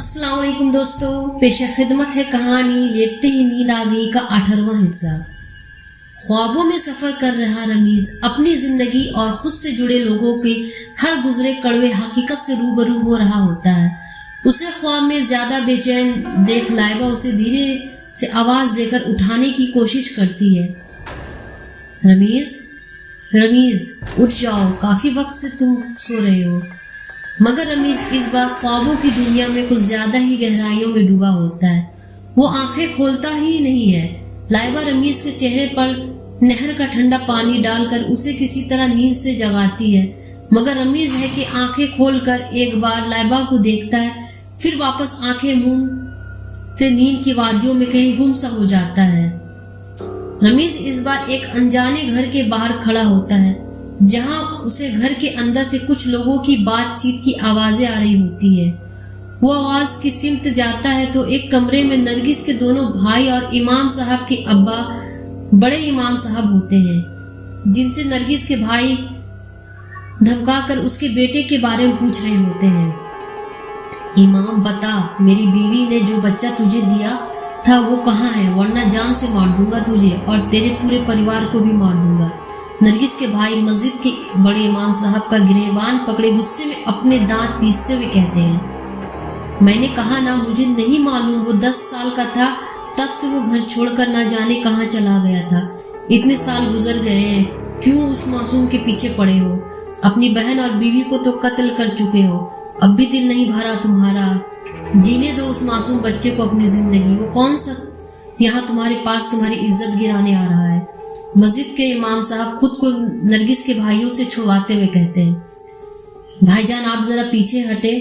अस्सलाम वालेकुम दोस्तों, पेश खिदमत है कहानी लेटते ही नींद आ गई का 18वां हिस्सा। ख्वाबों में सफर कर रहा रमीज अपनी जिंदगी और खुद से जुड़े लोगों के हर गुजरे कड़वे हकीकत से रूबरू हो रहा होता है। उसे ख्वाब में ज्यादा बेचैन देख लाइबा उसे धीरे से आवाज देकर उठाने की कोशिश करती है। रमीज रमीज उठ जाओ, काफी वक्त से तुम सो रहे हो। मगर रमीज इस बार ख्वाबों की दुनिया में कुछ ज्यादा ही गहराइयों में डूबा होता है। वो आंखें खोलता ही नहीं है। लाइबा रमीज के चेहरे पर नहर का ठंडा पानी डालकर उसे किसी तरह नींद से जगाती है। मगर रमीज है कि आंखें खोलकर एक बार लाइबा को देखता है, फिर वापस आंखें मूंद से नींद की वादियों में कहीं गुम सा हो जाता है। रमीज इस बार एक अनजाने घर के बाहर खड़ा होता है, जहां उसे घर के अंदर से कुछ लोगों की बातचीत की आवाजें आ रही होती है। वो आवाज की सिमत जाता है तो एक कमरे में नरगिस के दोनों भाई और इमाम साहब के अब्बा बड़े इमाम साहब होते हैं, जिनसे नरगिस के भाई धमकाकर उसके बेटे के बारे में पूछ रहे होते हैं। इमाम, बता, मेरी बीवी ने जो बच्चा तुझे दिया था वो कहाँ है, वरना जान से मार दूंगा तुझे और तेरे पूरे परिवार को भी मार दूंगा। नरगिस के भाई मस्जिद के बड़े इमाम साहब का गिरेबान पकड़े गुस्से में अपने दांत पीसते हुए कहते हैं, मैंने कहा ना, मुझे नहीं मालूम। वो 10 साल का था तब से वो घर छोड़कर ना जाने कहाँ चला गया था। इतने साल गुजर गए हैं, क्यों उस मासूम के पीछे पड़े हो? अपनी बहन और बीवी को तो कत्ल कर चुके हो, अब भी दिल नहीं भरा तुम्हारा? जीने दो उस मासूम बच्चे को अपनी जिंदगी। वो कौन सा यहाँ तुम्हारे पास तुम्हारी इज्जत गिराने आ रहा है? मस्जिद के इमाम साहब खुद को नरगिस के भाइयों से छुड़वाते हुए कहते हैं, भाईजान आप जरा पीछे हटे,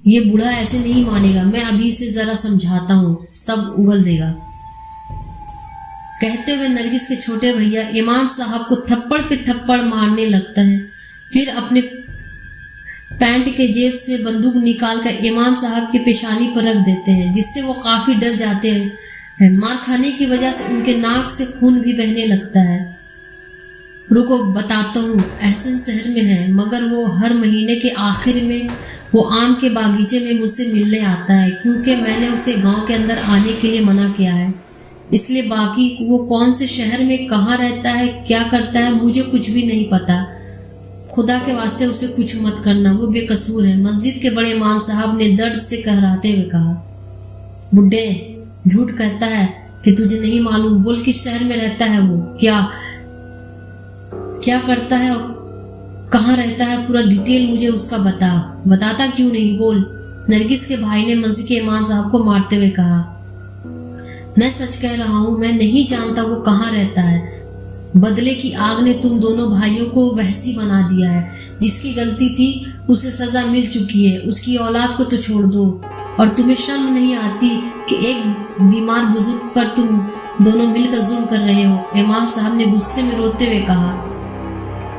ये बूढ़ा ऐसे नहीं मानेगा, मैं अभी इसे जरा समझाता हूँ, सब उगल देगा। कहते हुए नरगिस के छोटे भैया इमाम साहब को थप्पड़ पे थप्पड़ मारने लगता है। फिर अपने पैंट के जेब से बंदूक निकालकर इमाम साहब के पेशानी पर रख देते हैं, जिससे वो काफी डर जाते हैं। मार खाने की वजह से उनके नाक से खून भी बहने लगता है। रुको बताता हूँ, एहसन शहर में है, मगर वो हर महीने के आखिर में वो आम के बागीचे में मुझसे मिलने आता है, क्योंकि मैंने उसे गांव के अंदर आने के लिए मना किया है। इसलिए बाकी वो कौन से शहर में कहाँ रहता है, क्या करता है, मुझे कुछ भी नहीं पता। खुदा के वास्ते उसे कुछ मत करना, वो बेकसूर है। मस्जिद के बड़े इमाम साहब ने दर्द से कहराते हुए कहा, बुड्ढे, झूठ कहता है कि तुझे नहीं मालूम। बोल किस शहर में रहता है वो, क्या करता है और कहाँ रहता है, पूरा डिटेल मुझे उसका बता। बताता क्यों नहीं, बोल। नरगिस के भाई ने मस्जिद के इमाम साहब को मारते हुए कहा, मैं सच कह रहा हूँ, मैं नहीं जानता वो कहाँ रहता है। बदले की आग ने तुम दोनों भाइयों को वहशी बना दिया है। जिसकी गलती थी उसे सजा मिल चुकी है, उसकी औलाद को तो छोड़ दो। और तुम्हें शर्म नहीं आती कि एक बीमार बुजुर्ग पर तुम दोनों मिलकर जुल्म कर रहे हो? इमाम साहब ने गुस्से में रोते हुए कहा,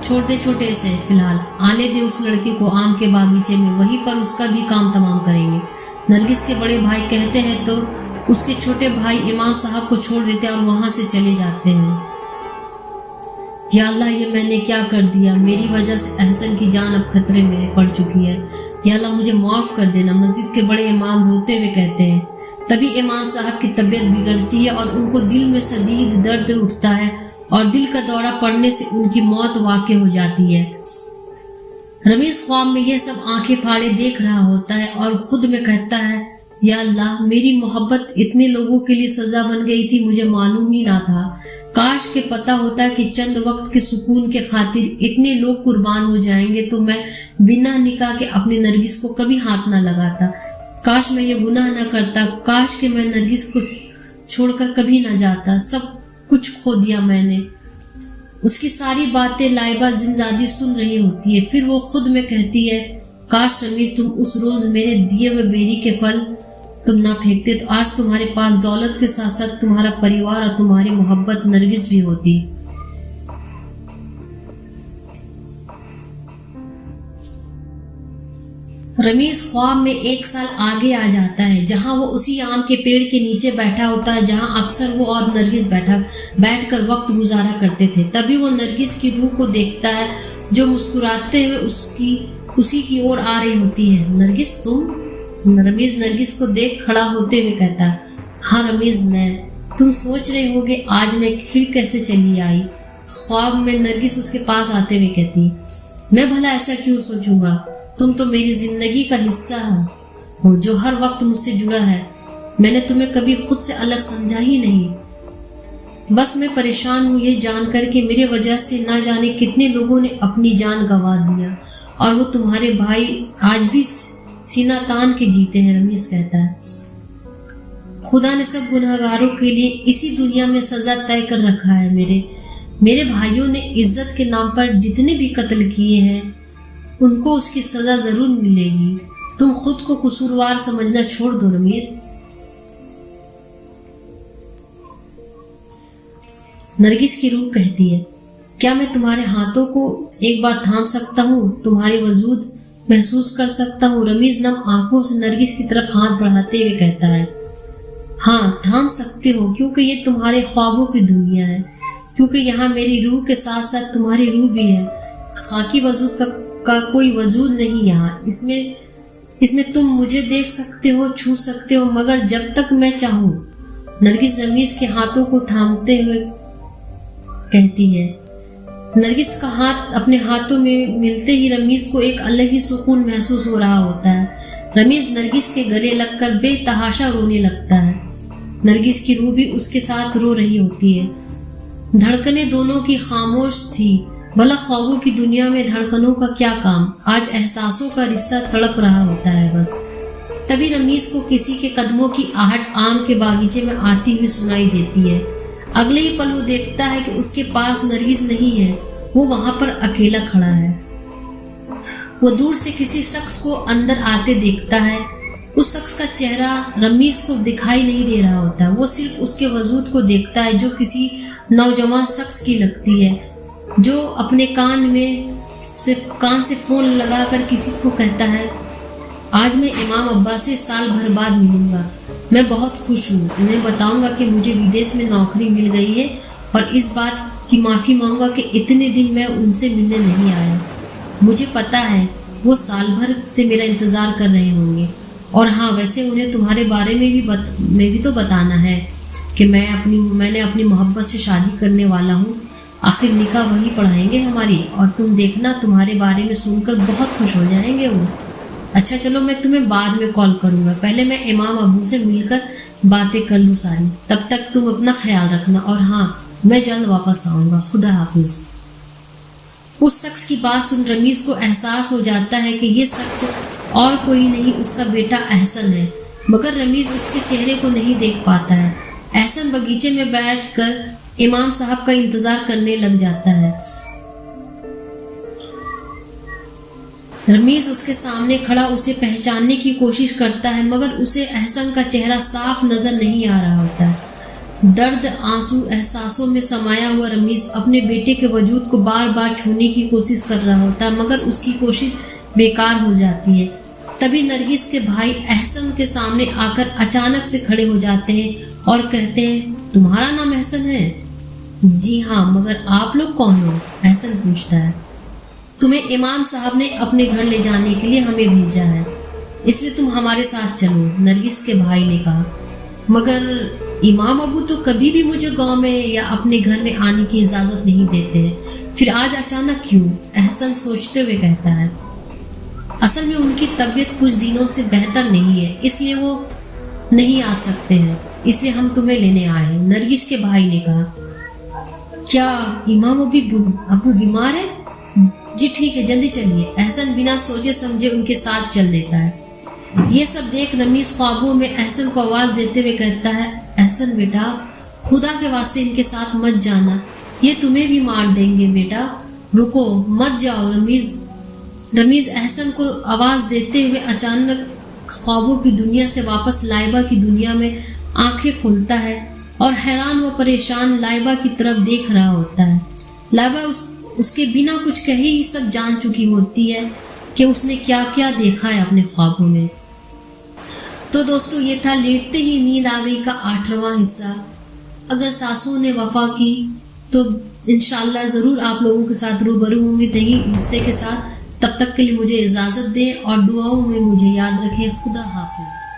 छोड़ दे छोटे से, फिलहाल आने दे उस लड़के को आम के बागीचे में, वहीं पर उसका भी काम तमाम करेंगे। नरगिस के बड़े भाई कहते हैं तो उसके छोटे भाई इमाम साहब को छोड़ देते हैं और वहां से चले जाते हैं। या अल्लाह, ये मैंने क्या कर दिया? मेरी वजह से एहसन की जान अब खतरे में पड़ चुकी है। या अल्लाह, मुझे माफ कर देना। मस्जिद के बड़े इमाम रोते हुए कहते हैं। तभी इमाम साहब की तबीयत बिगड़ती है और उनको दिल में शदीद दर्द उठता है और दिल का दौरा पड़ने से उनकी मौत वाक़ई हो जाती है। रमीज ख्वाब में यह सब आंखें फाड़े देख रहा होता है और खुद में कहता है, या अल्लाह, मेरी मोहब्बत इतने लोगों के लिए सजा बन गई थी, मुझे मालूम ही ना था। काश के पता होता कि चंद वक्त के सुकून के खातिर इतने लोग कुर्बान हो जाएंगे तो मैं बिना निकाह के अपनी नरगिस को कभी हाथ ना लगाता। काश मैं ये गुनाह ना करता, काश के मैं नरगिस को छोड़कर कभी ना जाता। सब कुछ खो दिया मैंने। उसकी सारी बातें लाइबा जिंदादी सुन रही होती है। फिर वो खुद में कहती है, काश रमीज, तुम उस रोज मेरे दिए हुए बेरी के फल तुम ना फेंकते तो आज तुम्हारे पास दौलत के साथ साथ तुम्हारा परिवार और तुम्हारी मोहब्बत नरगिस भी होती। रमीज ख्वाब में 1 साल आगे आ जाता है, जहां वो उसी आम के पेड़ के नीचे बैठा होता है जहां अक्सर वो और नरगिस बैठकर वक्त गुजारा करते थे। तभी वो नरगिस की रूह को देखता है, जो मुस्कुराते हुए उसी की ओर आ रही होती है। नरगिस, तुम? रमीज नरगिस को देख खड़ा होते हुए कहता है, हाँ रमीज मैं, तुम सोच रहे होगे आज मैं फिर कैसे चली आई। ख्वाब में नरगिस उसके पास आते हुए कहती, मैं भला ऐसा क्यों सोचूंगा, तुम तो मेरी जिंदगी का हिस्सा हो जो हर वक्त मुझसे जुड़ा है। मैंने तुम्हें कभी खुद से अलग समझा ही नहीं। बस मैं परेशान हूँ ये जानकर कि मेरे वजह से ना जाने कितने लोगों ने अपनी जान गंवा दिया और वो तुम्हारे भाई आज भी सीना तान के जीते हैं। रमीज कहता है, खुदा ने सब गुनहगारों के लिए इसी दुनिया में सजा तय कर रखा है। मेरे भाइयों ने इज्जत के नाम पर जितने भी कत्ल किए हैं उनको उसकी सजा जरूर मिलेगी। तुम खुद को कसूरवार समझना छोड़ दो रमीज। नरगिस की रूह कहती है, क्या मैं तुम्हारे हाथों को एक बार थाम सकता हूँ, तुम्हारे वजूद महसूस कर सकता हूँ। रमीज नम आंखों से नरगिस की तरफ हाथ बढ़ाते हुए कहता है, हाँ थाम सकते हो, क्योंकि ये तुम्हारे ख्वाबों की दुनिया है, क्योंकि यहाँ मेरी रूह के साथ साथ तुम्हारी रूह भी है। खाकी वजूद का कोई वजूद नहीं यहाँ। इसमें तुम मुझे देख सकते हो, छू सकते हो, मगर जब तक मैं चाहूँ। नरगिस रमीज के हाथों को थामते हुए कहती है। नरगिस का हाथ अपने हाथों में मिलते ही रमीज को एक अलग ही सुकून महसूस हो रहा होता है। रमीज नरगिस के गले लगकर बेतहाशा रोने लगता है। नरगिस की रूह भी उसके साथ रो रही होती है। धड़कनें दोनों की खामोश थी। भला ख्वाबों की दुनिया में धड़कनों का क्या काम, आज एहसासों का रिश्ता तड़प रहा होता है बस। तभी रमीज को किसी के कदमों की आहट आम के बागीचे में आती हुई सुनाई देती है। अगले ही पल वो देखता है कि उसके पास नरगिस नहीं है, वो वहां पर अकेला खड़ा है। वो दूर से किसी शख्स को अंदर आते देखता है। उस शख्स का चेहरा रमीज को दिखाई नहीं दे रहा होता, वो सिर्फ उसके वजूद को देखता है जो किसी नौजवान शख्स की लगती है, जो अपने कान से फोन लगाकर किसी को कहता है, आज मैं इमाम अब्बा से साल भर बाद मिलूंगा। मैं बहुत खुश हूँ। उन्हें बताऊंगा कि मुझे विदेश में नौकरी मिल गई है और इस बात की माफ़ी मांगूंगा कि इतने दिन मैं उनसे मिलने नहीं आया। मुझे पता है वो साल भर से मेरा इंतज़ार कर रहे होंगे। और हाँ, वैसे उन्हें तुम्हारे बारे में भी तो बताना है कि मैंने अपनी मोहब्बत से शादी करने वाला हूँ। आखिर निकाह वही पढ़ाएंगे हमारी, और तुम देखना तुम्हारे बारे में सुनकर बहुत खुश हो जाएंगे वो। अच्छा चलो, मैं तुम्हें बाद में कॉल करूँगा, पहले मैं इमाम अबू से मिलकर बातें कर लूँ सारी। तब तक तुम अपना ख्याल रखना, और हाँ मैं जल्द वापस आऊँगा। खुदा हाफिज। उस शख्स की बात सुन रमीज को एहसास हो जाता है कि ये शख्स और कोई नहीं, उसका बेटा एहसन है, मगर रमीज उसके चेहरे को नहीं देख पाता है। एहसन बगीचे में बैठकर इमाम साहब का इंतजार करने लग जाता है। रमीज उसके सामने खड़ा उसे पहचानने की कोशिश करता है, मगर उसे एहसन का चेहरा साफ नजर नहीं आ रहा होता है। दर्द आंसू एहसासों में समाया हुआ रमीज अपने बेटे के वजूद को बार बार छूने की कोशिश कर रहा होता है, मगर उसकी कोशिश बेकार हो जाती है। तभी नरगिस के भाई एहसन के सामने आकर अचानक से खड़े हो जाते हैं और कहते हैं, तुम्हारा नाम एहसन है? जी हाँ, मगर आप लोग कौन हो? एहसन पूछता है। तुम्हें इमाम साहब ने अपने घर ले जाने के लिए हमें भेजा है, इसलिए तुम हमारे साथ चलो, नरगिस के भाई ने कहा। मगर इमाम अबू तो कभी भी मुझे गांव में या अपने घर में आने की इजाज़त नहीं देते हैं, फिर आज अचानक क्यों? एहसन सोचते हुए कहता है। असल में उनकी तबीयत कुछ दिनों से बेहतर नहीं है, इसलिए वो नहीं आ सकते हैं, इसलिए हम तुम्हें लेने आए हैं, नरगिस के भाई ने कहा। क्या इमाम अबू बीमार है? जी ठीक है, जल्दी चलिए। एहसन बिना सोचे समझे उनके साथ चल देता है। ये सब देख रमीज ख्वाबों में एहसन को आवाज़ देते हुए कहता है, एहसन बेटा, खुदा के वास्ते इनके साथ मत जाना, ये तुम्हें भी मार देंगे बेटा, रुको मत जाओ। रमीज एहसन को आवाज़ देते हुए अचानक ख्वाबों की दुनिया से वापस लाइबा की दुनिया में आंखें खोलता है और हैरान व परेशान लाइबा की तरफ देख रहा होता है। लाइबा उसके बिना कुछ कहे ही सब जान चुकी होती है कि उसने क्या क्या देखा है अपने ख्वाबों में। तो दोस्तों, ये था लेटते ही नींद आ गई का 8वां हिस्सा। अगर सासों ने वफा की तो इंशाल्लाह ज़रूर आप लोगों के साथ रूबरू होंगे नए हिस्से के साथ। تب تک کے لیے مجھے اجازت دیں اور دعاؤں میں مجھے یاد رکھیں. خدا حافظ.